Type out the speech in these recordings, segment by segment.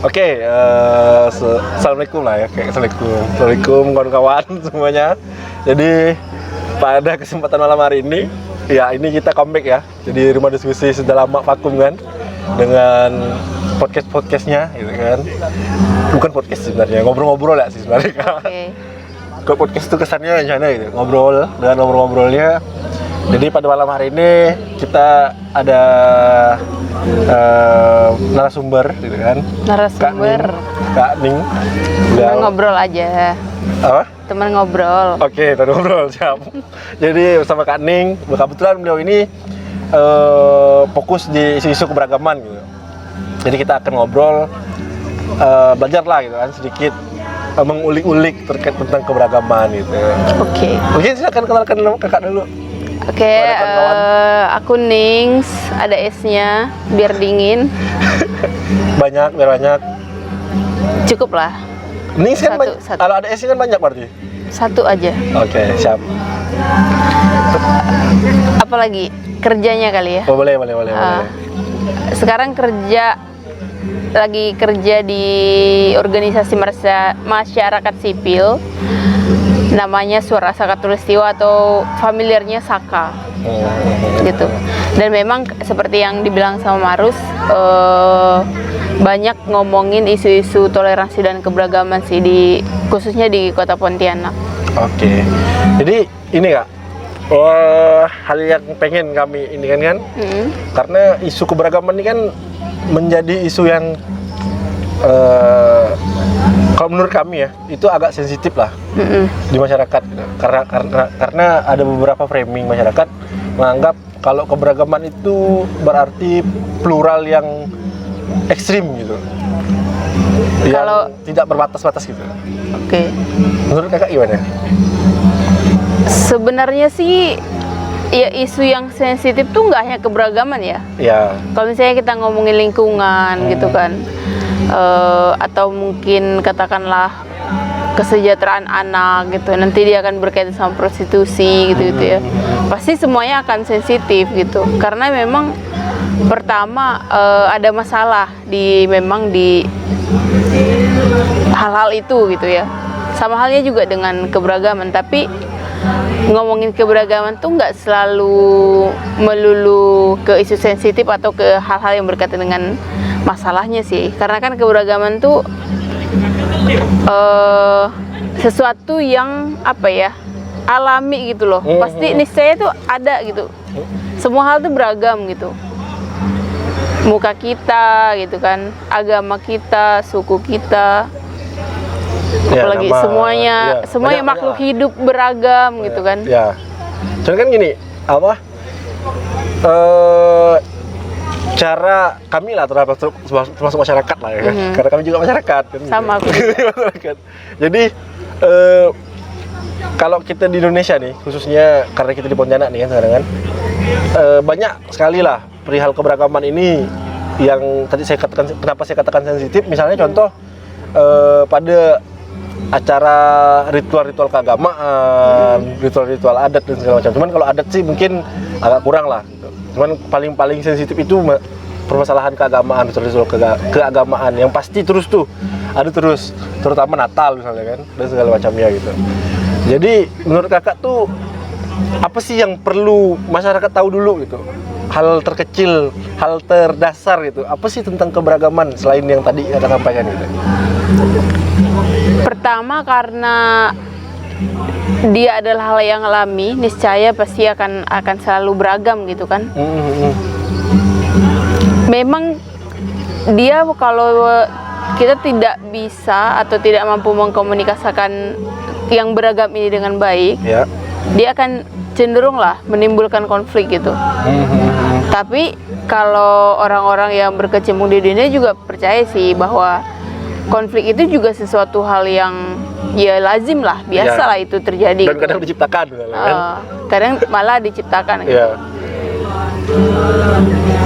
Oke, assalamualaikum lah ya. Assalamualaikum kawan-kawan semuanya. Jadi pada kesempatan malam hari ini, ya ini kita comeback ya. Jadi rumah diskusi sudah lama vakum kan, dengan podcastnya, gitu kan. Bukan podcast sebenarnya, ngobrol-ngobrol ya sih sebenarnya. Okay. Ke podcast itu kesannya gimana gitu, ngobrol dengan ngobrol-ngobrolnya. Jadi pada malam hari ini kita ada narasumber, gitu kan? Narasumber. Kak Ning. Teman ngobrol aja. Apa? Teman ngobrol. Oke, teman ngobrol, siap. Jadi bersama Kak Ning, kebetulan beliau ini fokus di isu-isu keberagaman gitu. Jadi kita akan ngobrol, belajar lah gitu kan, sedikit mengulik-ulik terkait tentang keberagaman gitu. Oke. Mungkin silakan kenalkan kakak dulu. Oke, aku Nings, ada S-nya, biar dingin. Biar banyak. Cukup lah. Nings kan Satu. kalau ada S kan banyak berarti? Satu aja. Oke, siap. Apalagi kerjanya kali ya. Oh, boleh. Sekarang lagi kerja di organisasi masyarakat sipil. Namanya Suara Saka Tulistiwa atau familiarnya Saka. Gitu. Dan memang seperti yang dibilang sama Marus, banyak ngomongin isu-isu toleransi dan keberagaman sih, khususnya di Kota Pontianak. Oke. Jadi ini Kak, hal yang pengen kami ini kan, karena isu keberagaman ini kan menjadi isu yang kalau menurut kami ya, itu agak sensitif lah di masyarakat gitu. Karena ada beberapa framing masyarakat menganggap kalau keberagaman itu berarti plural yang ekstrim gitu, Kalau yang tidak berbatas-batas gitu. Oke. Menurut kakak gimana? Sebenarnya sih ya isu yang sensitif tuh nggak hanya keberagaman ya. Ya. Kalau misalnya kita ngomongin lingkungan gitu kan, atau mungkin katakanlah kesejahteraan anak gitu, nanti dia akan berkaitan sama prostitusi gitu ya. Pasti semuanya akan sensitif gitu, karena memang pertama ada masalah di hal-hal itu gitu ya. Sama halnya juga dengan keberagaman, tapi ngomongin keberagaman tuh nggak selalu melulu ke isu sensitif atau ke hal-hal yang berkaitan dengan masalahnya sih, karena kan keberagaman tuh sesuatu yang apa ya, alami gitu loh. Pasti niscaya tuh ada gitu, semua hal tuh beragam gitu, muka kita gitu kan, agama kita, suku kita, apalagi semuanya makhluk hidup beragam gitu kan. Ya. Cuman kan gini, cara kami lah termasuk masyarakat lah ya kan. Karena kami juga masyarakat kan. Sama aku. Masyarakat. Jadi kalau kita di Indonesia nih, khususnya karena kita di Pontianak nih kan sekarang kan, banyak sekali lah perihal keberagaman ini yang tadi saya katakan, kenapa saya katakan sensitif. Misalnya contoh pada acara ritual-ritual keagamaan, ritual-ritual adat dan segala macam. Cuman kalau adat sih mungkin agak kurang lah. Cuman paling sensitif itu permasalahan keagamaan, ritual keagamaan yang pasti ada terus, terutama Natal misalnya kan, dan segala macamnya gitu. Jadi menurut kakak tuh apa sih yang perlu masyarakat tahu dulu gitu? Hal terkecil, hal terdasar gitu. Apa sih tentang keberagaman selain yang tadi kakak sampaikan gitu? Pertama, karena dia adalah hal yang alami, niscaya pasti akan selalu beragam gitu kan. Memang dia kalau kita tidak bisa atau tidak mampu mengkomunikasikan yang beragam ini dengan baik, dia akan cenderung lah menimbulkan konflik gitu. Tapi kalau orang-orang yang berkecimpung di dunia juga percaya sih bahwa konflik itu juga sesuatu hal yang ya lazim lah, biasa lah itu terjadi. Dan kadang diciptakan kan? Kadang malah diciptakan gitu.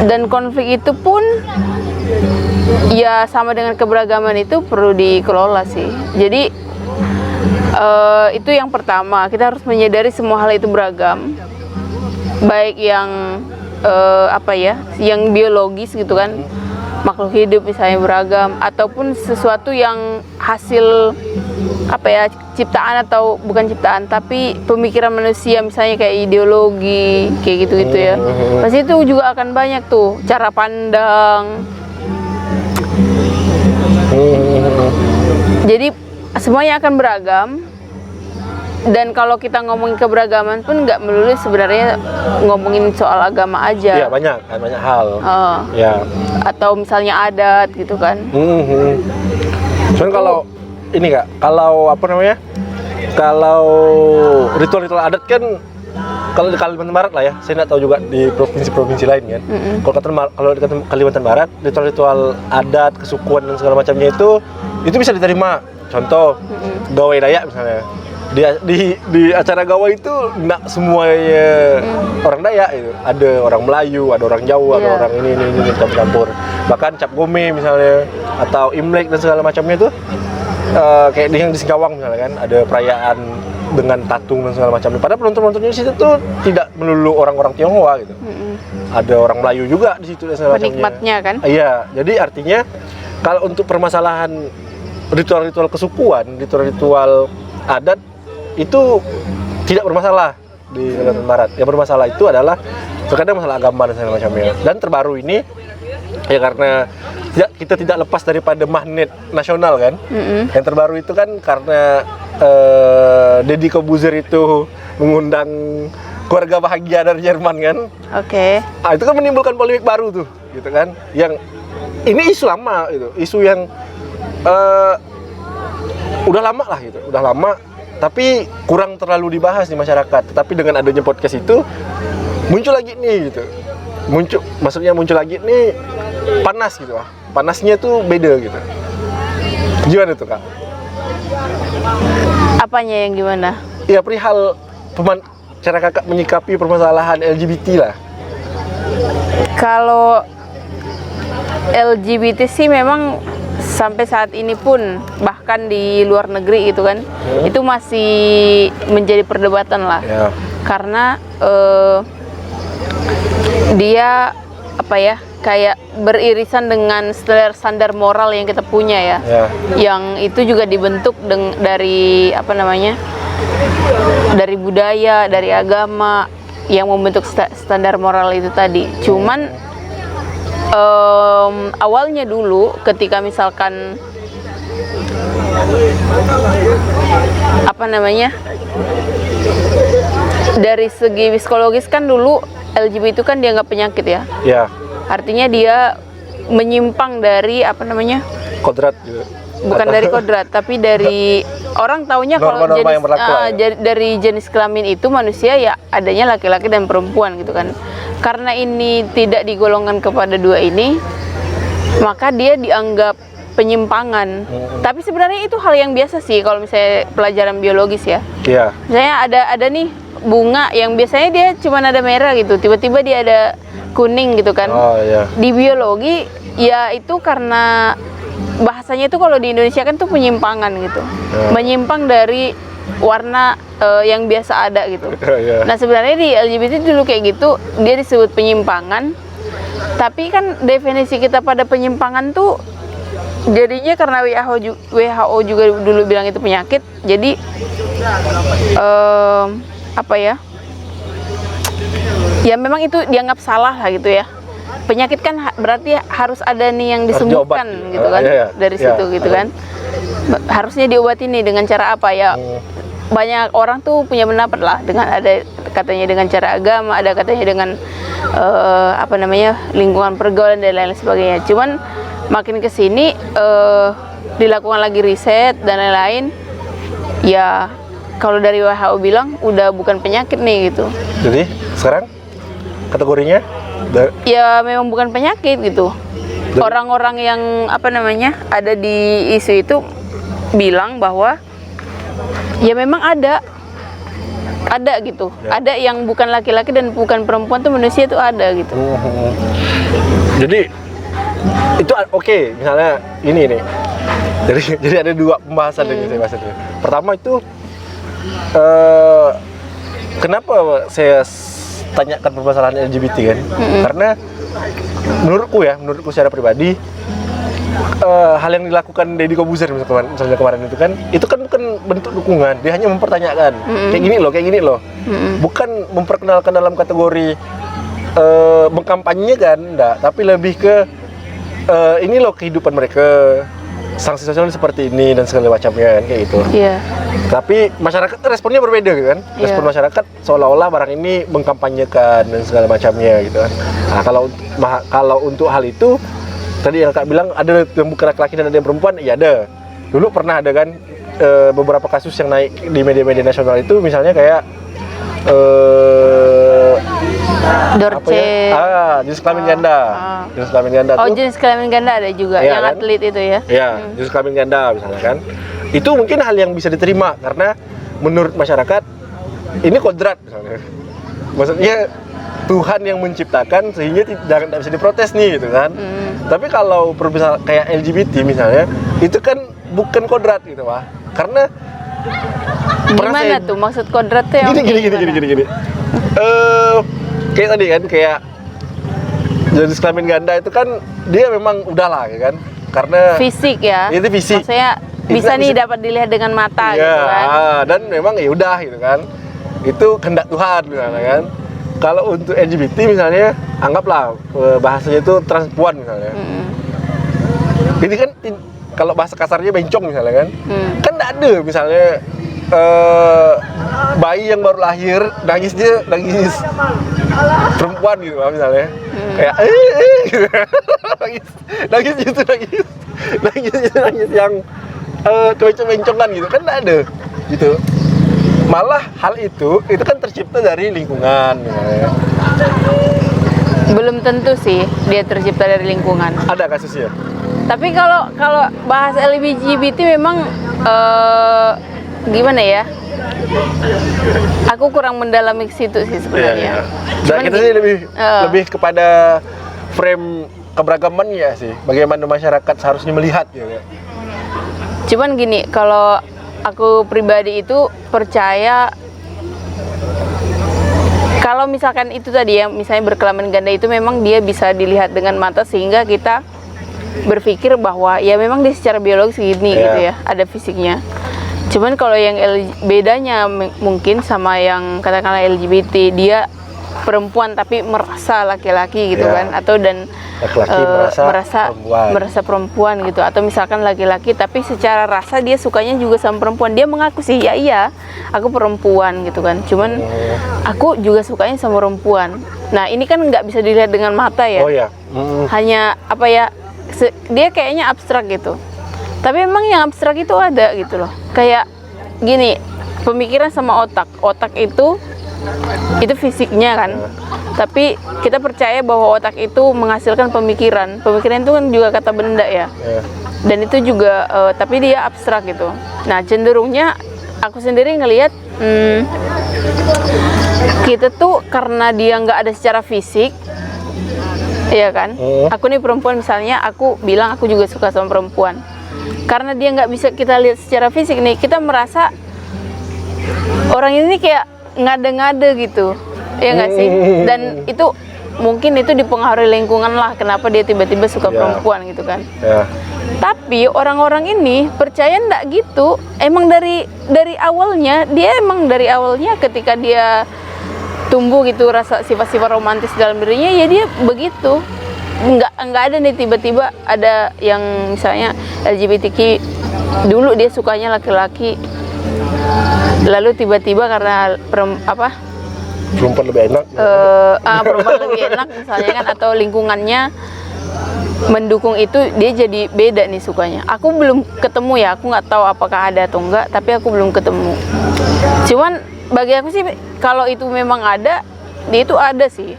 Dan konflik itu pun ya sama dengan keberagaman, itu perlu dikelola sih. Jadi itu yang pertama, kita harus menyadari semua hal itu beragam, baik yang yang biologis gitu kan, makhluk hidup misalnya beragam, ataupun sesuatu yang hasil apa ya, ciptaan atau bukan ciptaan tapi pemikiran manusia, misalnya kayak ideologi kayak gitu-gitu ya. Pasti itu juga akan banyak tuh cara pandang. Jadi semuanya akan beragam. Dan kalau kita ngomongin keberagaman pun nggak melulu sebenarnya ngomongin soal agama aja. Iya, banyak hal. Ya. Atau misalnya adat gitu kan. Cuman kalau ini Kak, kalau apa namanya? Kalau ritual-ritual adat kan kalau di Kalimantan Barat lah ya, saya nggak tahu juga di provinsi-provinsi lain kan. Kalau di Kalimantan Barat, ritual-ritual adat, kesukuan dan segala macamnya itu bisa diterima. Contoh, gawai Dayak misalnya. Di acara gawai itu nggak semuanya orang Dayak itu. Ada orang Melayu, ada orang Jawa, ada orang ini campur-campur. Bahkan cap gome misalnya atau Imlek dan segala macamnya itu kayak yang di Singkawang misalnya kan, ada perayaan dengan tatung dan segala macamnya. Padahal penonton-penontonnya di situ tuh tidak melulu orang-orang Tionghoa gitu. Ada orang Melayu juga di situ dan segala macamnya. Penikmatnya kan? Iya, jadi artinya kalau untuk permasalahan ritual-ritual kesukuan, ritual-ritual adat itu tidak bermasalah di Kalimantan Barat. Yang bermasalah itu adalah terkadang masalah agama dan segala macamnya. Dan terbaru ini ya karena kita tidak lepas daripada magnet nasional kan. Yang terbaru itu kan karena Deddy Corbuzier itu mengundang keluarga bahagia dari Jerman kan. Oke. Itu kan menimbulkan polemik baru tuh, gitu kan. Yang ini isu lama itu, isu yang udah lama lah gitu, udah lama. Tapi kurang terlalu dibahas di masyarakat. Tetapi dengan adanya podcast itu muncul lagi nih gitu. Muncul lagi nih panas gitu lah. Panasnya tuh beda gitu. Gimana tuh Kak? Apanya yang gimana? Ya perihal cara Kakak menyikapi permasalahan LGBT lah. Kalau LGBT sih memang sampai saat ini pun, bahkan di luar negeri gitu kan, itu masih menjadi perdebatan lah. Karena dia apa ya, kayak beririsan dengan standar moral yang kita punya ya. Yang itu juga dibentuk dari apa namanya, dari budaya, dari agama yang membentuk standar moral itu tadi. Cuman awalnya dulu ketika misalkan apa namanya, dari segi psikologis kan dulu LGBT itu kan dianggap penyakit ya. Artinya dia menyimpang dari apa namanya, kodrat juga. Bukan dari kodrat, tapi dari orang taunya kalau dari jenis kelamin itu manusia ya adanya laki-laki dan perempuan gitu kan. Karena ini tidak digolongkan kepada dua ini, maka dia dianggap penyimpangan. Tapi sebenarnya itu hal yang biasa sih kalau misalnya pelajaran biologis ya. Misalnya ada nih bunga yang biasanya dia cuma ada merah gitu, tiba-tiba dia ada kuning gitu kan. Di biologi ya itu karena bahasanya itu kalau di Indonesia kan tuh penyimpangan gitu. Menyimpang dari warna yang biasa ada gitu. Nah sebenarnya di LGBT dulu kayak gitu, dia disebut penyimpangan. Tapi kan definisi kita pada penyimpangan tuh jadinya karena WHO juga dulu bilang itu penyakit. Jadi apa ya? Ya memang itu dianggap salah lah gitu ya. Penyakit kan berarti harus ada nih yang disembuhkan gitu kan, dari situ gitu kan. Harusnya diobati nih dengan cara apa ya? Banyak orang tuh punya pendapat lah, dengan ada katanya dengan cara agama, ada katanya dengan apa namanya, lingkungan pergaulan dan lain sebagainya. Cuman makin kesini dilakukan lagi riset dan lain-lain, ya kalau dari WHO bilang udah bukan penyakit nih gitu. Jadi sekarang kategorinya ya memang bukan penyakit gitu. Orang-orang yang apa namanya ada di isu itu bilang bahwa ya memang ada gitu. Ada yang bukan laki-laki dan bukan perempuan tuh manusia tuh ada gitu. Jadi itu oke, misalnya ini nih. Jadi ada dua pembahasan yang saya bahas itu. Pertama itu kenapa saya tanyakan permasalahan LGBT kan? Karena menurutku secara pribadi, hal yang dilakukan Deddy Kobuzer misalnya kemarin itu kan bukan bentuk dukungan, dia hanya mempertanyakan kayak gini loh, bukan memperkenalkan dalam kategori mengkampanyekan, enggak, tapi lebih ke ini loh kehidupan mereka, sanksi sosial seperti ini dan segala macamnya kan, kayak gitu. Iya. Tapi masyarakat responnya berbeda gitu kan. Respon masyarakat seolah-olah barang ini mengkampanyekan dan segala macamnya gitu kan. Nah, kalau untuk hal itu tadi yang Kak bilang ada yang bukan laki-laki dan ada yang perempuan, ya ada. Dulu pernah ada kan beberapa kasus yang naik di media-media nasional itu, misalnya kayak Dorce. Jenis kelamin ganda. Jenis kelamin ganda tuh. Jenis kelamin ganda ada juga, yang kan? Atlet itu ya. Iya, jenis kelamin ganda misalnya kan. Itu mungkin hal yang bisa diterima karena menurut masyarakat ini kodrat misalnya. Maksudnya Tuhan yang menciptakan sehingga tidak bisa diprotes nih gitu kan. Tapi kalau misal kayak LGBT misalnya, itu kan bukan kodrat gitu Pak. Karena gimana tuh maksud kodrat tuh yang gini. Kayak tadi kan, kayak jenis kelamin ganda itu kan dia memang udahlah ya kan. Karena fisik ya. Itu fisik. Maksudnya bisa nih dapat dilihat dengan mata gitu kan. Dan memang ya udah gitu kan. Itu kehendak Tuhan misalnya kan. Kalau untuk LGBT misalnya, anggaplah bahasanya itu transpuan misalnya. Ini kan kalau bahasa kasarnya bencong misalnya kan. Kan enggak ada misalnya bayi yang baru lahir nangis perempuan gitu misalnya. Kayak gitu. nangis yang kebencong-bencongan gitu kan enggak ada gitu. Malah hal itu kan tercipta dari lingkungan misalnya. Belum tentu sih dia tercipta dari lingkungan. Ada kasusnya. Tapi kalau bahas LGBT memang gimana ya? Aku kurang mendalami ke situ sih sebenarnya. Dan kita sih lebih kepada frame keberagamannya sih. Bagaimana masyarakat seharusnya melihat gitu. Cuman gini, kalau aku pribadi itu percaya kalau misalkan itu tadi ya, misalnya berkelamin ganda itu memang dia bisa dilihat dengan mata sehingga kita berpikir bahwa ya memang dia secara biologis gini gitu ya, ada fisiknya. Cuman kalau yang bedanya mungkin sama yang katakanlah LGBT, dia perempuan tapi merasa laki-laki gitu kan, atau dan laki-laki merasa perempuan gitu, atau misalkan laki-laki tapi secara rasa dia sukanya juga sama perempuan, dia mengaku sih ya iya aku perempuan gitu kan, cuman aku juga sukanya sama perempuan. Nah ini kan nggak bisa dilihat dengan mata ya. Hanya apa ya, dia kayaknya abstrak gitu, tapi memang yang abstrak itu ada gitu loh. Kayak gini, pemikiran sama otak itu fisiknya kan, tapi kita percaya bahwa otak itu menghasilkan pemikiran itu kan juga kata benda ya, dan itu juga tapi dia abstrak gitu. Nah cenderungnya aku sendiri ngelihat kita tuh karena dia nggak ada secara fisik, iya kan. Aku nih perempuan misalnya, aku bilang aku juga suka sama perempuan, karena dia nggak bisa kita lihat secara fisik nih, kita merasa orang ini kayak ngade-ngade gitu, ya nggak sih? Dan itu mungkin itu dipengaruhi lingkungan lah, kenapa dia tiba-tiba suka perempuan gitu kan. Tapi orang-orang ini percaya ndak gitu. Emang dari awalnya ketika dia tumbuh gitu rasa sifat-sifat romantis dalam dirinya, ya dia begitu. Nggak ada nih tiba-tiba ada yang misalnya LGBTQ dulu dia sukanya laki-laki, lalu tiba-tiba karena perempuan lebih enak, perempuan lebih enak misalnya kan, atau lingkungannya mendukung itu, dia jadi beda nih sukanya. Aku belum ketemu ya, aku nggak tahu apakah ada atau enggak, tapi aku belum ketemu. Cuman bagi aku sih kalau itu memang ada, dia itu ada sih.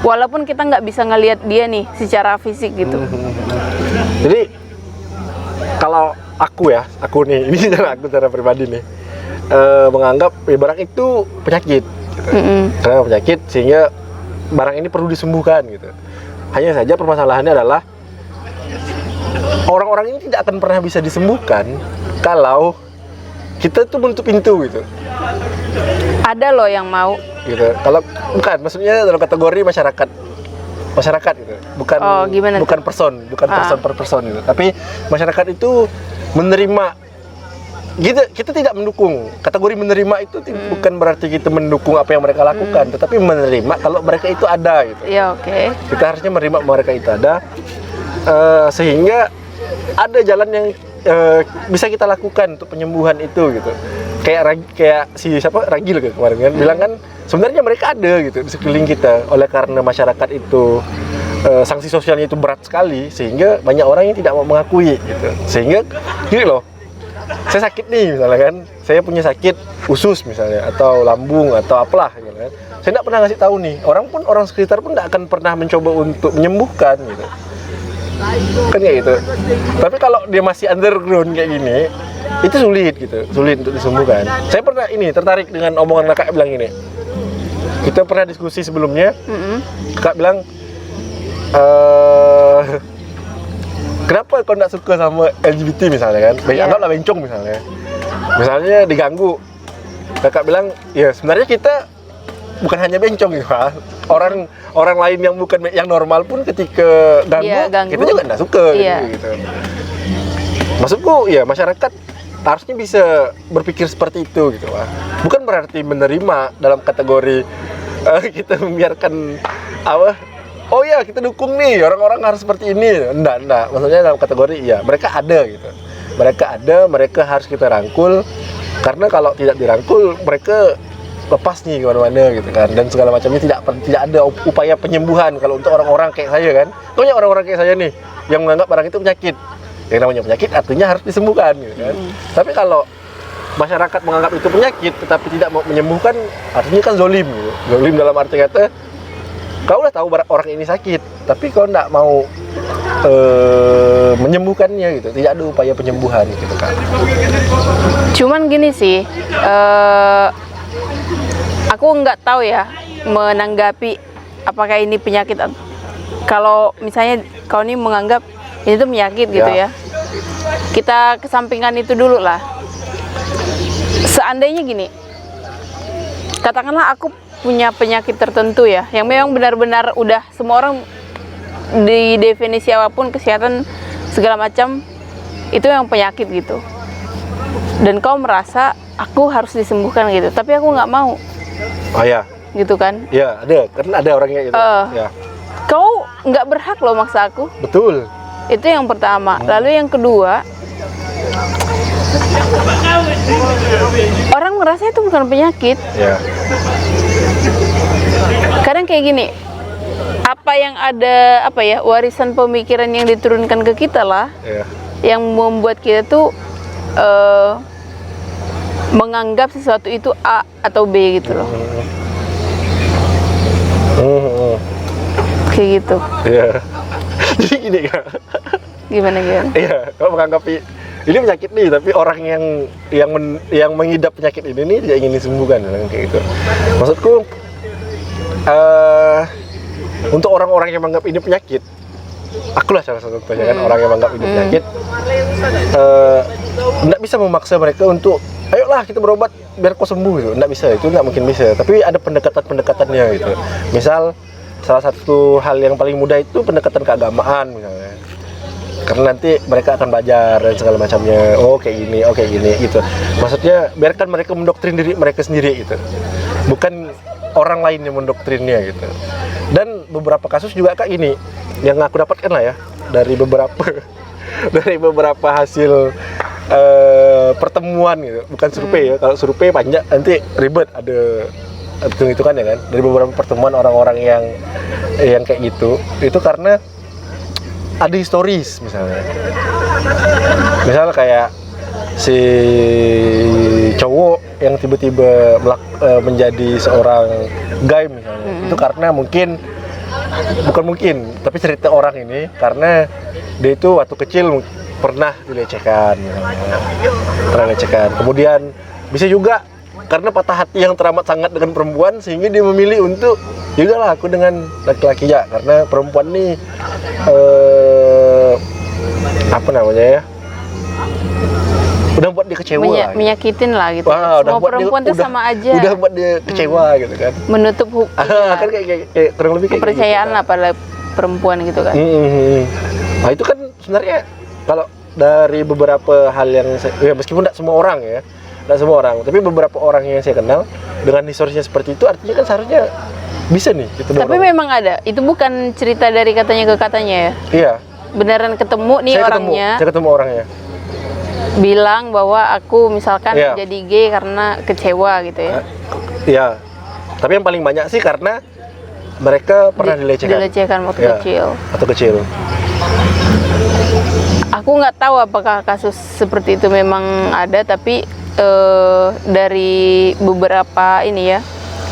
Walaupun kita nggak bisa ngelihat dia nih secara fisik gitu. Jadi kalau aku nih, ini cara pribadi nih, menganggap barang itu penyakit gitu. Karena penyakit sehingga barang ini perlu disembuhkan gitu. Hanya saja permasalahannya adalah orang-orang ini tidak akan pernah bisa disembuhkan kalau kita tuh menutup pintu gitu. Ada loh yang mau gitu. Kalau bukan, maksudnya dalam kategori masyarakat masyarakat gitu, bukan gimana bukan person per person gitu, tapi masyarakat itu menerima. Kita tidak mendukung. Kategori menerima itu bukan berarti kita mendukung apa yang mereka lakukan, tetapi menerima kalau mereka itu ada gitu. Ya, oke. Kita harusnya menerima mereka itu ada, sehingga ada jalan yang bisa kita lakukan untuk penyembuhan itu gitu. Kayak si siapa Ragil kemarin kan bilang kan sebenarnya mereka ada gitu di sekeliling kita, oleh karena masyarakat itu sanksi sosialnya itu berat sekali sehingga banyak orang yang tidak mau mengakui gitu. Sehingga gini loh, saya sakit nih misalnya kan, saya punya sakit usus misalnya atau lambung atau apalah gitu kan, saya tidak pernah ngasih tahu nih, orang sekitar pun tidak akan pernah mencoba untuk menyembuhkan gitu kan, kayak gitu. Tapi kalau dia masih underground kayak gini, itu sulit untuk disembuhkan. Saya pernah tertarik dengan omongan kakak bilang ini, kita pernah diskusi sebelumnya. Kakak bilang, kenapa kau nggak suka sama LGBT misalnya kan? Anggaplah bencong misalnya diganggu. Kakak bilang, ya sebenarnya kita bukan hanya bencong gitu, orang lain yang bukan yang normal pun ketika ganggu kita juga nggak suka gitu. Maksudku ya masyarakat harusnya bisa berpikir seperti itu gitu lah. Bukan berarti menerima dalam kategori kita membiarkan oh ya kita dukung nih orang-orang harus seperti ini. Enggak. Maksudnya dalam kategori ya mereka ada gitu. Mereka harus kita rangkul, karena kalau tidak dirangkul mereka lepas nih kemana-mana gitu kan, dan segala macamnya tidak ada upaya penyembuhan kalau untuk orang-orang kayak saya kan. Pokoknya orang-orang kayak saya nih yang menganggap barang itu penyakit. Yang namanya penyakit artinya harus disembuhkan gitu kan. Tapi kalau masyarakat menganggap itu penyakit tetapi tidak mau menyembuhkan, artinya kan zolim gitu. Zolim dalam arti kata, kau udah tahu orang ini sakit, tapi kau nggak mau menyembuhkannya gitu. Tidak ada upaya penyembuhan gitu kan. Cuman gini sih, aku nggak tahu ya menanggapi apakah ini penyakit. Kalau misalnya kau ini menganggap ini tuh penyakit gitu ya, kita kesampingkan itu dulu lah. Seandainya gini, katakanlah aku punya penyakit tertentu ya, yang memang benar-benar udah semua orang di definisi apapun kesehatan segala macam itu yang penyakit gitu, dan kau merasa aku harus disembuhkan gitu, tapi aku nggak mau. Oh ya, gitu kan? Ya ada, karena ada orangnya gitu. Ya. Kau nggak berhak loh maksa aku. Betul. Itu yang pertama. Lalu yang kedua, orang merasa itu bukan penyakit. Ya. Kadang kayak gini, apa yang ada warisan pemikiran yang diturunkan ke kita lah, yang membuat kita tuh menganggap sesuatu itu A atau B gitu loh. Kayak gitu. Iya. Jadi gini kan. Gimana? Iya, kalau menganggap ini penyakit nih, tapi orang yang mengidap penyakit ini nih tidak ingin disembuhkan kayak gitu. Maksudku untuk orang-orang yang menganggap ini penyakit, akulah salah satu contohnya kan, orang yang menganggap ini penyakit, nggak bisa memaksa mereka untuk ayolah kita berobat biar kau sembuh gitu. Nggak bisa, itu nggak mungkin bisa. Tapi ada pendekatan-pendekatannya gitu. Misal salah satu hal yang paling mudah itu pendekatan keagamaan misalnya. Karena nanti mereka akan belajar dan segala macamnya. Oh kayak gini gitu. Maksudnya biarkan mereka mendoktrin diri mereka sendiri gitu. Bukan orang lain yang mendoktrinnya gitu. Dan beberapa kasus juga kayak gini yang aku dapatkan lah ya dari beberapa hasil pertemuan gitu. Bukan survei ya. Kalau survei banyak nanti ribet, ada hitung-hitungan ya kan. Dari beberapa pertemuan orang-orang yang kayak gitu, itu karena ada historis misalnya. Misal kayak si cowok yang tiba-tiba menjadi seorang gay misalnya. Itu karena bukan mungkin, tapi cerita orang ini karena dia itu waktu kecil pernah dilecehkan misalnya. Kemudian bisa juga karena patah hati yang teramat sangat dengan perempuan sehingga dia memilih untuk yaudahlah aku dengan laki-laki ya, karena perempuan nih udah buat dia kecewa, menyakitin lah gitu. Wah, semua perempuan tuh sama aja. Udah buat dia kecewa gitu kan. Menutup kan kayak kurang lebih kayak kepercayaan gitu, lah perempuan gitu kan. Nah itu kan sebenarnya kalau dari beberapa hal yang ya meskipun tidak semua orang ya, tidak semua orang, tapi beberapa orang yang saya kenal dengan historisnya seperti itu, artinya kan seharusnya bisa nih gitu. Tapi memang ada, itu bukan cerita dari katanya ke katanya ya? Iya. Beneran ketemu nih orangnya. Saya ketemu orangnya. Bilang bahwa aku misalkan jadi gay karena kecewa gitu ya? Iya. Tapi yang paling banyak sih karena mereka pernah dilecehkan. Dilecehkan waktu kecil. Atau kecil. Aku nggak tahu apakah kasus seperti itu memang ada, tapi dari beberapa ini ya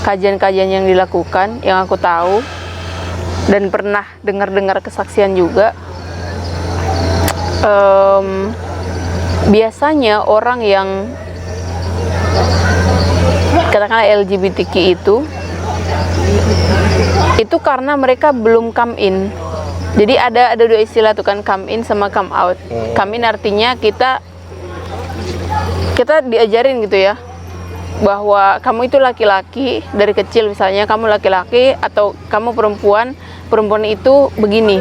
kajian-kajian yang dilakukan, yang aku tahu dan pernah dengar-dengar kesaksian juga, biasanya orang yang katakanlah LGBTQ itu karena mereka belum come in. Jadi ada dua istilah tuh kan, come in sama come out. Come in artinya kita diajarin gitu ya, bahwa kamu itu laki-laki dari kecil, misalnya kamu laki-laki atau kamu perempuan itu begini,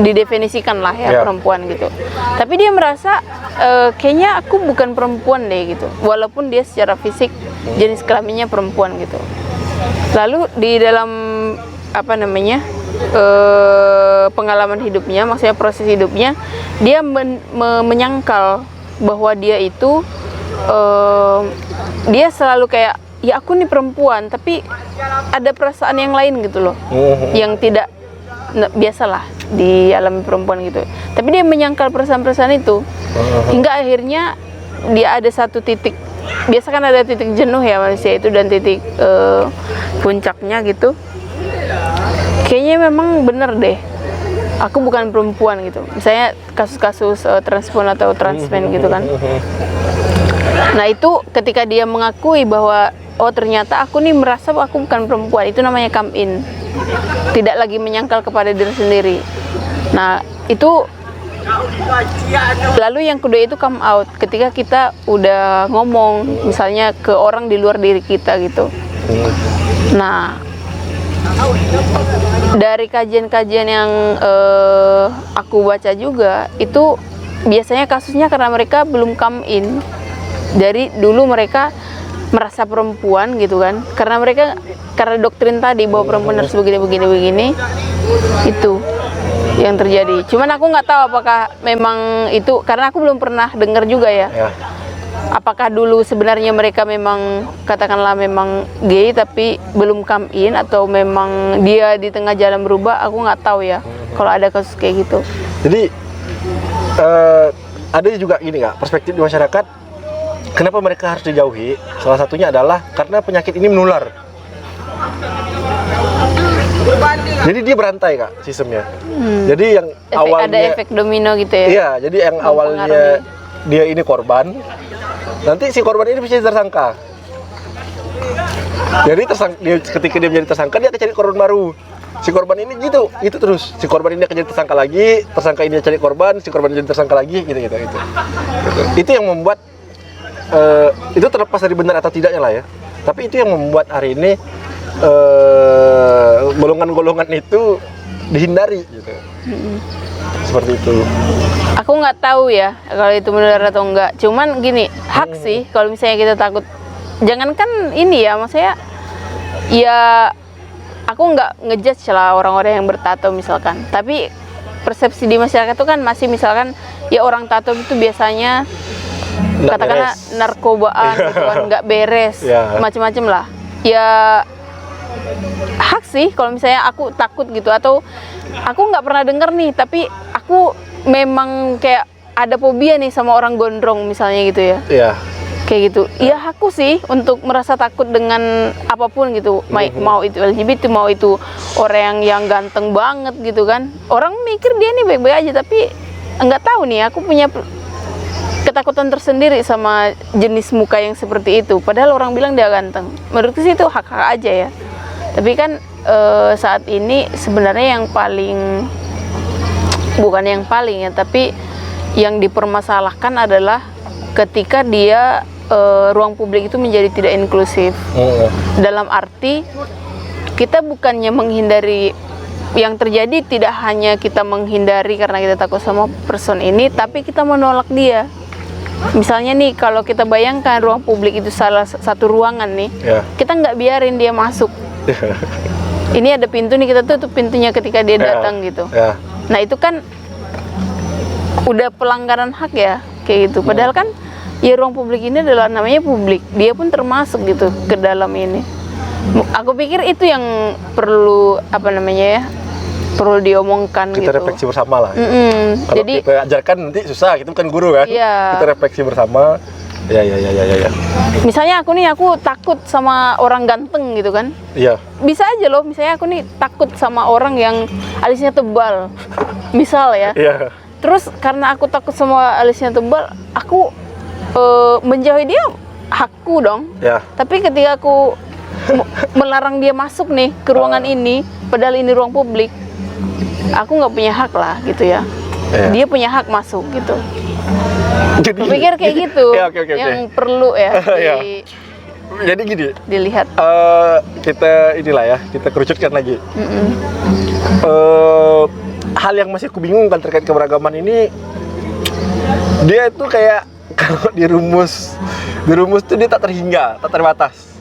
didefinisikan lah ya perempuan gitu. Tapi dia merasa kayaknya aku bukan perempuan deh gitu, walaupun dia secara fisik jenis kelaminnya perempuan gitu. Lalu di dalam pengalaman hidupnya, maksudnya proses hidupnya, dia menyangkal bahwa dia itu dia selalu kayak, ya aku nih perempuan, tapi ada perasaan yang lain gitu loh, yang tidak biasalah dialami perempuan gitu. Tapi dia menyangkal perasaan-perasaan itu, hingga akhirnya dia ada satu titik, biasa kan ada titik jenuh ya manusia itu, dan titik puncaknya gitu. Kayaknya memang bener deh, aku bukan perempuan gitu. Misalnya kasus-kasus transpon atau transmen gitu kan. Nah itu ketika dia mengakui bahwa oh ternyata aku nih merasa aku bukan perempuan, itu namanya come in. Tidak lagi menyangkal kepada diri sendiri. Nah itu, lalu yang kedua itu come out, ketika kita udah ngomong misalnya ke orang di luar diri kita gitu. Nah dari kajian-kajian yang aku baca juga, itu biasanya kasusnya karena mereka belum come in. Dari dulu mereka merasa perempuan gitu kan, karena doktrin tadi bahwa perempuan harus begini, itu yang terjadi. Cuman aku nggak tahu apakah memang itu, karena aku belum pernah dengar juga ya. Apakah dulu sebenarnya mereka memang katakanlah memang gay tapi belum come in, atau memang dia di tengah jalan berubah, aku nggak tahu ya kalau ada kasus kayak gitu. Jadi ada juga gini nggak, perspektif di masyarakat, kenapa mereka harus dijauhi? Salah satunya adalah karena penyakit ini menular. Jadi dia berantai kak sistemnya. Jadi yang awalnya ada efek domino gitu ya. Iya, jadi yang awalnya dia ini korban, nanti si korban ini bisa tersangka. Jadi ketika dia menjadi tersangka, dia akan cari korban baru. Si korban ini gitu terus. Si korban ini akan jadi tersangka lagi, tersangka ini cari korban, si korban jadi tersangka lagi, gitu. Itu yang membuat itu terlepas dari benar atau tidaknya lah ya. Tapi itu yang membuat hari ini golongan-golongan itu dihindari gitu. Seperti itu. Aku nggak tahu ya kalau itu benar atau enggak. Cuman gini, hak sih kalau misalnya kita takut. Jangankan ini ya, maksudnya ya aku nggak ngejudge lah orang-orang yang bertato misalkan. Tapi persepsi di masyarakat itu kan masih misalkan ya orang tato itu biasanya katakanlah narkobaan gitu kan, nggak beres, macam-macam lah. Ya hak sih kalau misalnya aku takut gitu, atau aku nggak pernah dengar nih, tapi aku memang kayak ada fobia nih sama orang gondrong misalnya gitu ya. Kayak gitu. Ya aku sih untuk merasa takut dengan apapun gitu. Mau itu LGBT, mau itu orang yang ganteng banget gitu kan. Orang mikir dia nih baik-baik aja, tapi nggak tahu nih, aku punya ketakutan tersendiri sama jenis muka yang seperti itu. Padahal orang bilang dia ganteng. Menurutku sih itu hak-hak aja ya. Tapi kan saat ini sebenarnya yang paling, bukan yang paling ya, tapi yang dipermasalahkan adalah ketika dia ruang publik itu menjadi tidak inklusif. Dalam arti kita bukannya menghindari yang terjadi tidak hanya kita menghindari karena kita takut sama person ini, tapi kita menolak dia. Misalnya nih, kalau kita bayangkan ruang publik itu salah satu ruangan nih, kita nggak biarin dia masuk. Ini ada pintu nih, kita tutup pintunya ketika dia datang gitu. Nah itu kan udah pelanggaran hak ya, kayak gitu. Padahal kan ya ruang publik ini adalah namanya publik, dia pun termasuk gitu ke dalam ini. Aku pikir itu yang perlu perlu diomongkan kita gitu. refleksi bersama lah. Kalau Jadi kita ajarkan nanti susah, kita bukan guru kan. Kita refleksi bersama. Ya. Misalnya aku takut sama orang ganteng gitu kan. Iya. Bisa aja loh, misalnya aku nih takut sama orang yang alisnya tebal. Misal ya. Iya. Terus karena aku takut sama alisnya tebal, aku menjauhi dia hakku dong. Ya. Tapi ketika aku melarang dia masuk nih ke ruangan ini, padahal ini ruang publik, aku nggak punya hak lah gitu ya. Dia punya hak masuk gitu. Jadi, aku pikir kayak gitu yang perlu ya jadi gini, dilihat. kita kerucutkan lagi. Hal yang masih aku bingungkan terkait keberagaman ini, dia itu kayak kalau dirumus tuh dia tak terhingga, tak terbatas.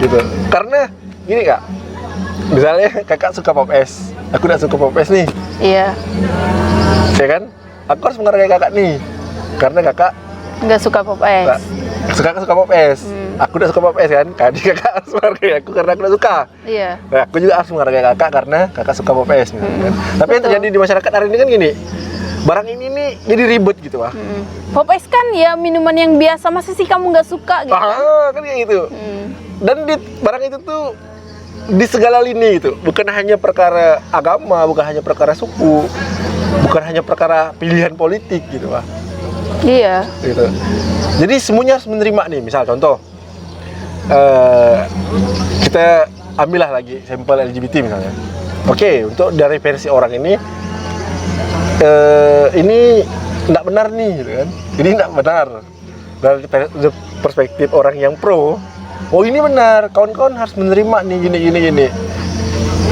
Gitu. Karena gini Kak, misalnya kakak suka pop es, aku tidak suka pop es nih. Iya. Ya kan? Aku harus menghargai kakak nih, karena kakak nggak suka pop es. Kakak suka pop es. Aku tidak suka pop es kan? Jadi kakak harus menghargai aku karena aku tidak suka. Iya. Nah, aku juga harus menghargai kakak karena kakak suka pop es. Kan? Tapi yang terjadi di masyarakat hari ini kan gini, barang ini nih jadi ribet gitu lah. Pop es kan ya minuman yang biasa, masa sih kamu nggak suka gitu? Kan kayak gitu. Dan barang itu tuh di segala lini gitu, bukan hanya perkara agama, bukan hanya perkara suku, bukan hanya perkara pilihan politik gitu lah. Iya. Gitu. Jadi semuanya harus menerima nih. Misal contoh, kita ambillah lagi sampel LGBT misalnya. Oke, untuk dari versi orang ini tidak benar nih, gitu kan? Ini tidak benar. Dari perspektif orang yang pro, oh ini benar, kawan-kawan harus menerima nih gini.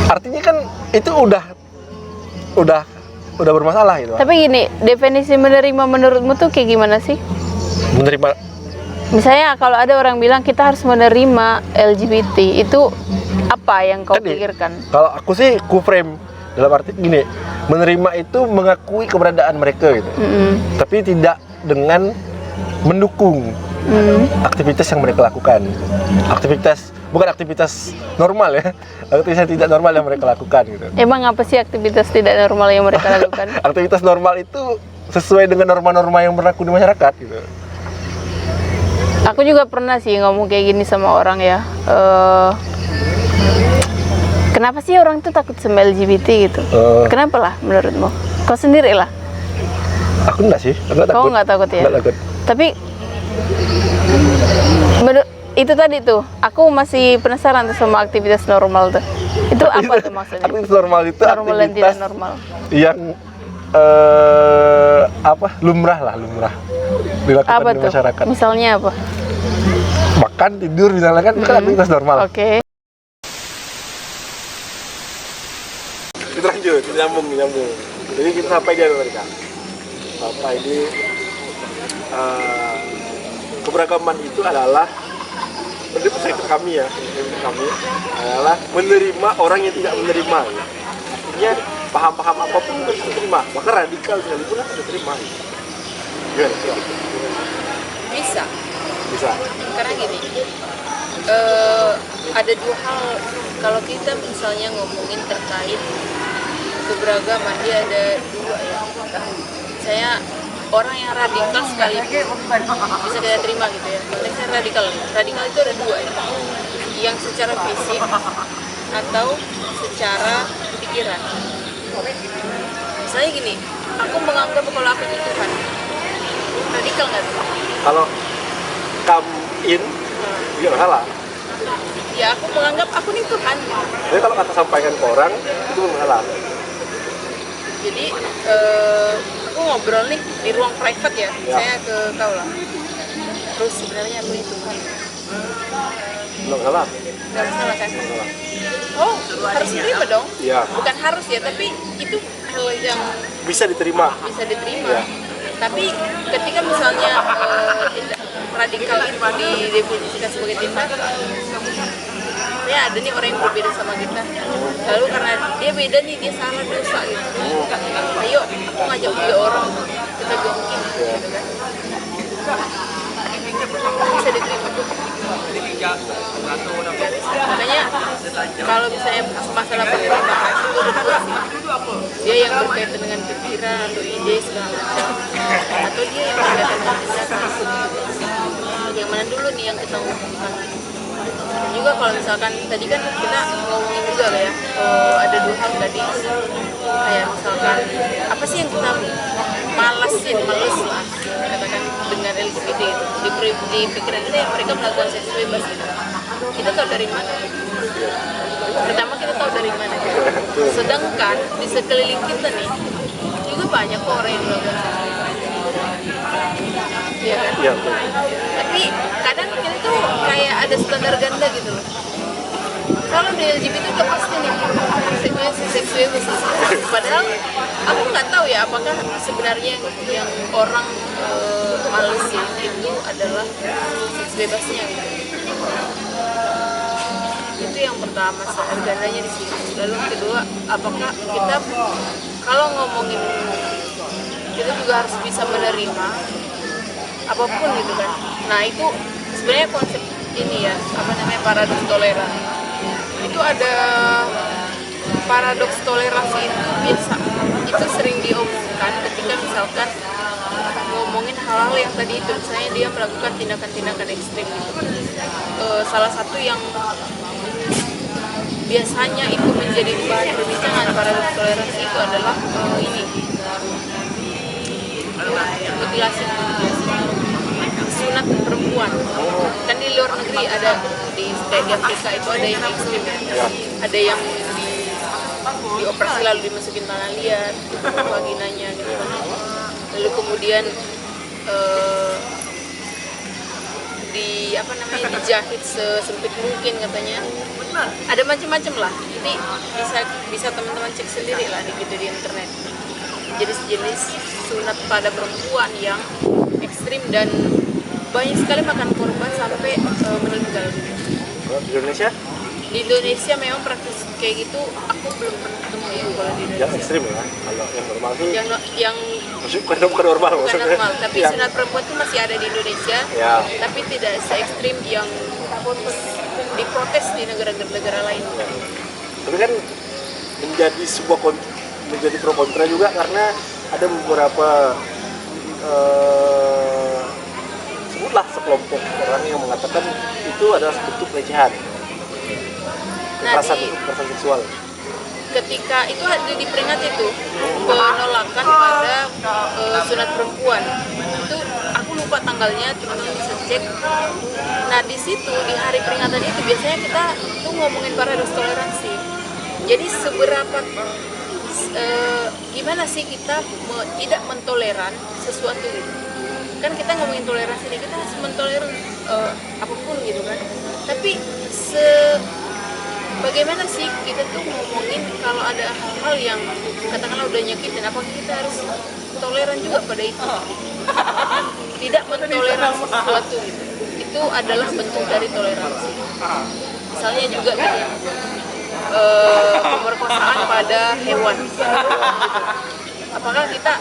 Artinya kan itu udah bermasalah gitu. Tapi gini, definisi menerima menurutmu tuh kayak gimana sih? Menerima. Misalnya kalau ada orang bilang kita harus menerima LGBT, itu apa yang kau pikirkan? Kalau aku sih frame dalam arti gini, menerima itu mengakui keberadaan mereka gitu. Tapi tidak dengan mendukung aktivitas yang mereka lakukan. Bukan aktivitas normal ya, aktivitas yang tidak normal yang mereka lakukan gitu. Emang apa sih aktivitas tidak normal yang mereka lakukan? Aktivitas normal itu sesuai dengan norma-norma yang berlaku di masyarakat gitu. Aku juga pernah sih ngomong kayak gini sama orang ya. Kenapa sih orang tuh takut sama LGBT gitu? Kenapa lah menurutmu? Kau sendiri lah. Aku enggak sih, aku takut. Kau nggak takut ya? Nggak takut. Tapi itu tadi tuh, aku masih penasaran tuh sama aktivitas normal tuh. Itu apa tuh maksudnya? Aktivitas normal itu normal dan tidak normal. Yang lumrah dilakukan apa di tuh? masyarakat. Misalnya apa? Makan, tidur misalnya kan, itu kan aktivitas normal. Oke. Kita lanjut, nyambung. Jadi kita sampai di Amerika. Sampai di keberagaman itu adalah menurut perspektif kami adalah menerima orang yang tidak menerima. Artinya paham-paham apapun harus diterima, bahkan radikal sekalipun harus diterima. Gimana? Bisa. Karena gini, ada dua hal. Kalau kita misalnya ngomongin terkait keberagaman, dia ada dua ya. Saya orang yang radikal sekali bisa kita terima gitu ya. Konteksnya radikal itu ada dua ya. Yang secara fisik atau secara pikiran. Misalnya gini, aku menganggap kalau aku itu Tuhan, radikal nggak tuh? Kalau come in, nggak salah. Ya aku menganggap aku nih Tuhan. Jadi kalau kata sampaikan ke orang itu salah. Jadi aku ngobrol nih di ruang private ya. Saya ke kau lah. Terus sebenarnya aku ini Tuhan. Nggak masalah. Nggak masalah kan? Oh, harus diterima dong? Iya. Bukan harus ya, tapi itu hal yang Bisa diterima. bisa diterima. Iya. Tapi ketika misalnya tindak radikal itu didefinisikan sebagai tindak, ya ada nih orang yang berbeda sama kita. Lalu karena dia beda nih, dia salah dosa gitu. Ayo, aku ngajak dia orang, kita gongkin gitu kan. Bisa diterima. Makanya kalau misalnya masalah penerimaan itu ada dua sih. Dia yang berkaitan dengan pikiran atau ide segala macam, atau dia yang berkaitan dengan tindakan. Yang mana dulu nih yang kita ngomongkan. Juga kalau misalkan tadi kan kita ngomongin juga ya, ada dua hal tadi, kayak misalkan apa sih yang kita males lah katakan dengan LGBT itu di pikiran kita yang mereka melakukan seks bebas gitu. Kita tahu dari mana? Pertama kita tahu dari mana gitu. Sedangkan di sekeliling kita nih juga banyak kok orang yang melakukan seks bebas. Iya kan? Iya. Tapi kadang kita tuh kayak ada standar ganda gitu loh. Kalau di LGBT udah pasti nih seks bebas. Padahal aku nggak tahu ya apakah sebenarnya yang orang males itu adalah seks bebasnya gitu. Itu yang pertama, standar gandanya di sini. Lalu kedua, apakah kita kalau ngomongin kita juga harus bisa menerima apapun gitu kan. Nah itu sebenarnya konsep ini ya, apa namanya, paradoks toleran. Itu ada paradoks toleransi itu biasa, itu sering diomongkan ketika misalkan ngomongin hal-hal yang tadi itu, misalnya dia melakukan tindakan-tindakan ekstrim gitu. Salah satu yang biasanya itu menjadi bahan perbincangan paradoks toleransi itu adalah ini mutilasi sunat perempuan. Kan di luar negeri ada, di Afrika itu ada yang ekstrim ya. Ada yang dioperasi lalu dimasukin tanah liat vaginanya gitu kan. Lalu kemudian dijahit sesempit mungkin katanya. Ada macam-macam lah. Jadi bisa teman-teman cek sendiri lah di internet. Jadi sejenis sunat pada perempuan yang ekstrim dan banyak sekali makan korban sampai meninggal. Di Indonesia? Di Indonesia memang praktis kayak gitu, aku belum pernah ketemu ya kalau di Indonesia. Yang ekstrim ya? Kalau yang normal sih? Yang bukan normal bukan maksudnya. normal, tapi sunat perempuan itu masih ada di Indonesia, ya. Tapi tidak se-ekstrim yang diprotes di negara-negara lain. Ya. Tapi kan menjadi sebuah menjadi pro kontra juga karena ada beberapa sebutlah sekelompok orang yang mengatakan itu adalah bentuk pelecehan, kekerasan seksual. Ketika itu ada diperingati tuh penolakan pada sunat perempuan, itu aku lupa tanggalnya, teman-teman bisa cek. Nah di situ di hari peringatan itu biasanya kita tuh ngomongin paradoks toleransi. Jadi seberapa gimana sih kita tidak mentoleran sesuatu gitu. Kan kita ngomongin toleransi nih, kita harus mentoleran apapun gitu kan. Tapi bagaimana sih kita tuh ngomongin kalau ada hal-hal yang katakanlah udah nyakitin, apakah kita harus toleran juga pada itu? Tidak mentoleransi sesuatu gitu. Itu adalah bentuk dari toleransi. Misalnya juga pemerkosaan pada hewan. Apakah kita,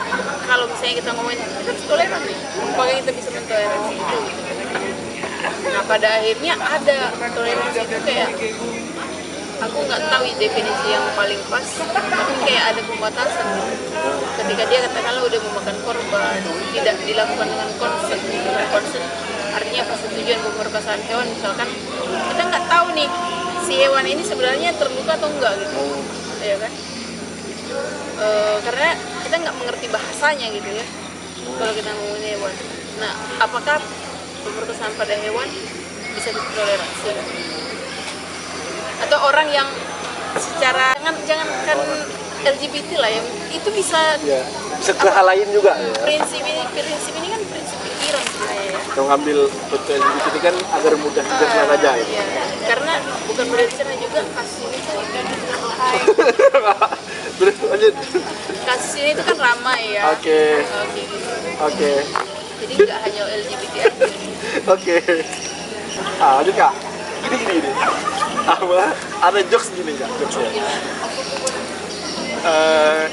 kalau misalnya kita ngomongin kita harus toleran nih, apakah kita bisa mentoleransi itu? Nah pada akhirnya ada toleransi itu kayak, aku nggak tahu definisi yang paling pas, tapi kayak ada pembatasan. Ketika dia katakanlah udah memakan korban, tidak dilakukan dengan konsen, artinya persetujuan pemerkosaan hewan, misalkan kita nggak tahu nih si hewan ini sebenarnya terluka atau enggak gitu, ya kan? Karena kita nggak mengerti bahasanya gitu ya, kalau kita ngomongin hewan. Nah, apakah pemerkosaan pada hewan bisa ditoleransi? Atau orang yang secara jangankan LGBT lah, yang itu bisa ke hal lain juga ya. prinsip ini kan prinsip pikiran sebenarnya ya. Kalau ngambil bentuk LGBT ini kan agar mudah dicerna saja ya. Iya, karena bukan mudah dicerna juga kasus ini tuh Terus lanjut. kasus ini tuh kan ramai ya. Oke. Gitu. Oke. Jadi nggak hanya LGBT aja. Oke. Lanjut Kak. Gini. Ada jokes gini Kak, jokesnya.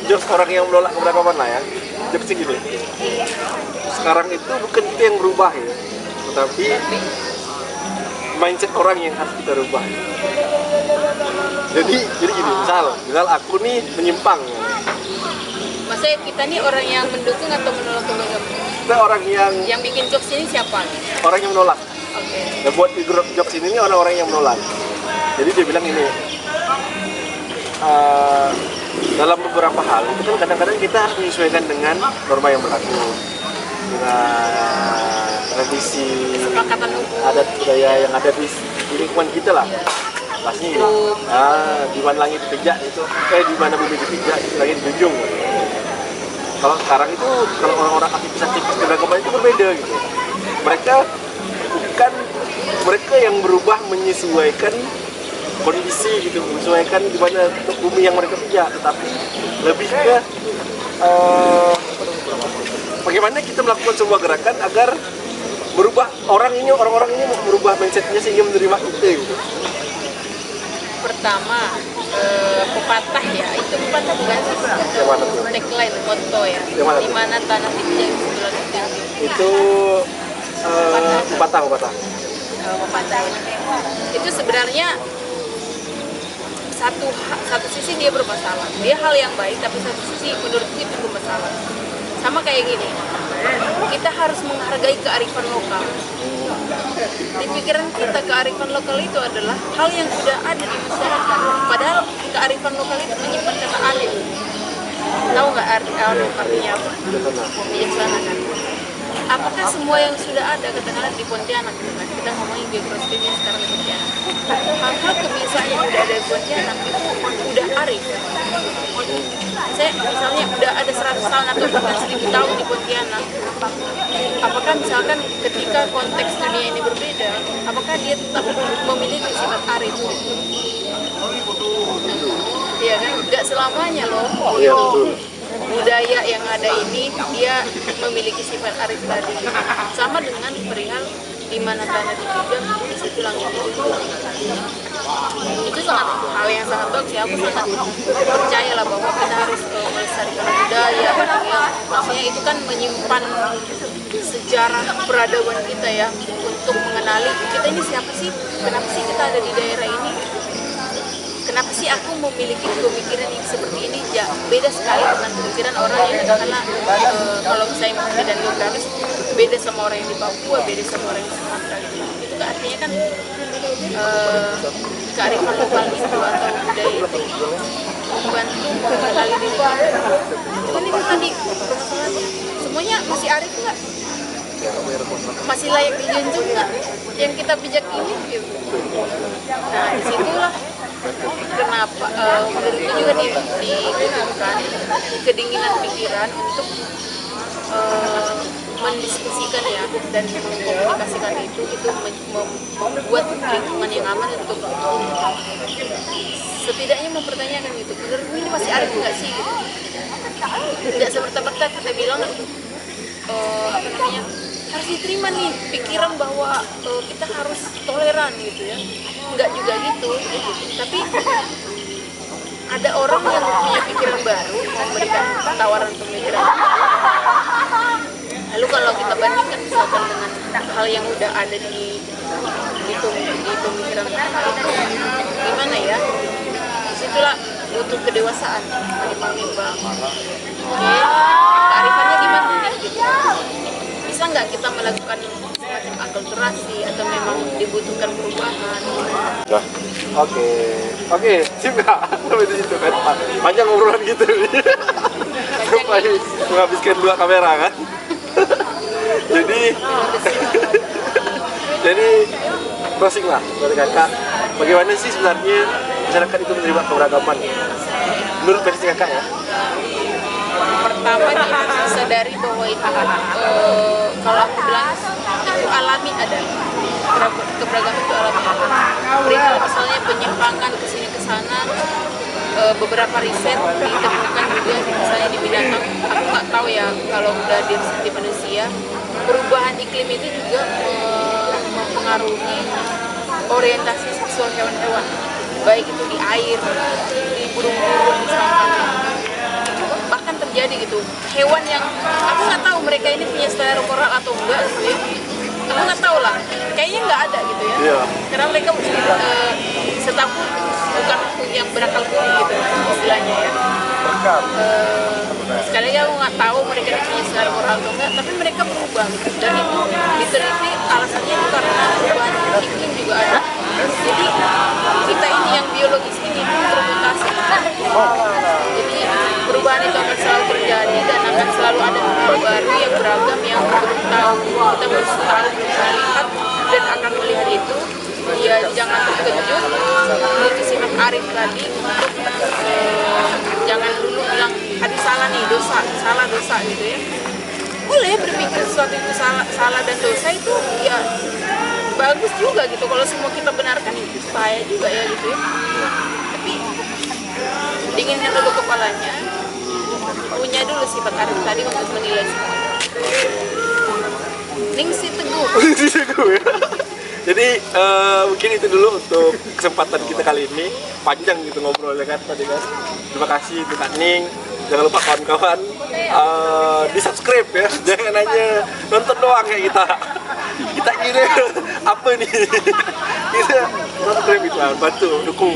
Jokes orang yang menolak keberagaman lah ya. Jokesnya gini. Sekarang itu bukan kita yang berubah ya, tetapi mindset orang yang harus kita rubah. Jadi gini, misal aku nih menyimpang. Maksudnya kita nih orang yang mendukung atau menolak keberagaman? Kita orang yang bikin jokes ini siapa? Orang yang menolak. Oke. Nah, buat di grup jokes ini orang-orang yang menolak. Jadi dia bilang ini, dalam beberapa hal itu kan kadang-kadang kita harus menyesuaikan dengan norma yang berlaku, dengan tradisi, kesepakatan hukum, adat budaya yang ada di lingkungan kita lah. Pastinya gitu. Di mana langit dipijak itu, di mana bumi dipijak itu lagi dijunjung. Kalau sekarang itu, kalau orang-orang aktivis keberagaman itu berbeda gitu. Mereka yang berubah menyesuaikan kondisi gitu, menyesuaikan di mana bumi yang mereka pijak, tetapi lebih ke bagaimana kita melakukan sebuah gerakan agar berubah orang-orang ini merubah mindsetnya sehingga menerima itu gitu. Pertama, pepatah ya, itu pepatah bukan sih? Tagline, motto ya. Di mana tanah dipijak di sebelah itu. Itu pepatah. Pepatah ya. Itu sebenarnya satu sisi dia bermasalah. Dia hal yang baik, tapi satu sisi menurutku itu bermasalah. Sama kayak gini, kita harus menghargai kearifan lokal. Di pikiran kita kearifan lokal itu adalah hal yang sudah ada di masyarakat. Padahal kearifan lokal itu menyimpan kata alif. Tahu nggak artinya apa? Bijaksana kan. Apakah semua yang sudah ada, katakanlah di Pontianak, kita ngomongin geografinya sekarang di Pontianak, hal-hal kebiasaan yang sudah ada di Pontianak itu udah arif. Saya misalnya udah ada 100 tahun atau bahkan 1000 tahun di Pontianak, apakah misalkan ketika konteks dunia ini berbeda, apakah dia tetap memiliki sifat arif? Iya kan, nggak selamanya loh. Budaya yang ada ini dia memiliki sifat arif tadi. Sama dengan perihal di mana tanah dipijak di situ langit dijunjung. Itu hal yang sangat bagus ya. Aku sangat percaya lah bahwa kita harus melestarikan budaya yang maksudnya itu kan menyimpan sejarah peradaban kita ya, untuk mengenali kita ini siapa sih, kenapa sih kita ada di daerah ini. Kenapa sih aku memiliki pemikiran yang seperti ini? Ya, beda sekali dengan pemikiran orang yang katakanlah kalau misalnya beda geografis, beda sama orang yang di Papua, beda sama orang yang di Sumatera gitu. Itu kan artinya kan kearifan lokal itu atau budaya itu membantu mengenali diri kita. Cuman itu tadi permasalahannya, semuanya masih arif nggak? Masih layak dijunjung nggak? Yang kita pijak ini gitu. Nah, disitulah kenapa menurutku juga dibutuhkan kedinginan pikiran untuk mendiskusikan ya dan mengkomunikasikan itu membuat lingkungan yang aman untuk setidaknya mempertanyakan gitu, menurutku ini masih arif nggak sih gitu. Tidak semerta-merta kita bilang harus diterima nih pikiran bahwa kita harus toleran gitu ya, nggak juga gitu. Tapi ada orang yang punya pikiran baru memberikan tawaran pemikiran. Lalu kalau kita bandingkan misalkan dengan hal yang udah ada di pemikiran kita, gimana ya? Disitulah butuh kedewasaan bagi menimbang. Oke, kearifannya gimana nih? Gitu. Bisa nggak kita melakukan semacam akulturasi atau memang dibutuhkan perubahan? Nah, oke, sip nggak? Sampai di situ kan, panjang ngobrolan gitu. Sampai menghabiskan 2 kamera kan. jadi closing lah dari kakak. Bagaimana sih sebenarnya masyarakat itu menerima keberagaman? Menurut versi kakak ya? Pertama kita sadari bahwa itu kalau aku bilang itu alami ada, keberagaman itu alami ada. Perihal misalnya penyimpangan kesini ke sana, beberapa riset ditemukan juga misalnya di binatang. Aku nggak tahu ya kalau udah di manusia, perubahan iklim itu juga mempengaruhi orientasi seksual hewan-hewan, baik itu di air, di burung-burung misalnya. Bahkan terjadi gitu, hewan yang aku nggak tahu mereka ini punya selera koral atau enggak gitu ya. Aku nggak tahu lah, kayaknya nggak ada gitu ya. Iya. Karena mereka setahu bukan yang berakal budi gitu istilahnya ya. Sekali lagi aku nggak tahu mereka ini punya selera koral atau enggak, tapi mereka berubah gitu. Dan itu diteliti alasannya itu karena perubahan iklim juga ada. Jadi kita ini yang biologis ini bermutasi. Jadi perubahan itu akan selalu terjadi dan akan selalu ada hal baru yang beragam yang belum tahu, kita belum tahu, belum pernah lihat dan akan melihat itu. Ya jangan terkejut, itu sifat Arif tadi untuk jangan dulu bilang aduh salah nih, salah dosa gitu ya. Boleh berpikir sesuatu itu salah dan dosa itu ya bagus juga gitu. Kalau semua kita benarkan itu bahaya juga ya gitu ya. Tapi dinginkan dulu kepalanya, punya dulu sifat Arif tadi untuk menilai semua. Ningsi teguh. Jadi mungkin itu dulu untuk kesempatan kita kali ini. Panjang gitu ngobrolnya kan tadi guys. Terima kasih untuk Kak Ning. Jangan lupa kawan-kawan di subscribe ya. Jangan hanya nonton doang kayak kita. Kita kira apa nih? Kita subscribe gitu lah. Bantu dukung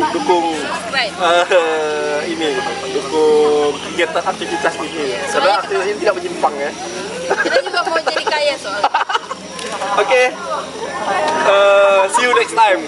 ini dukung kegiatan aktivitas ini. Sebenarnya aktivitas ini tidak menyimpang ya. Kita juga mau jadi kaya soalnya. Oke. See you next time.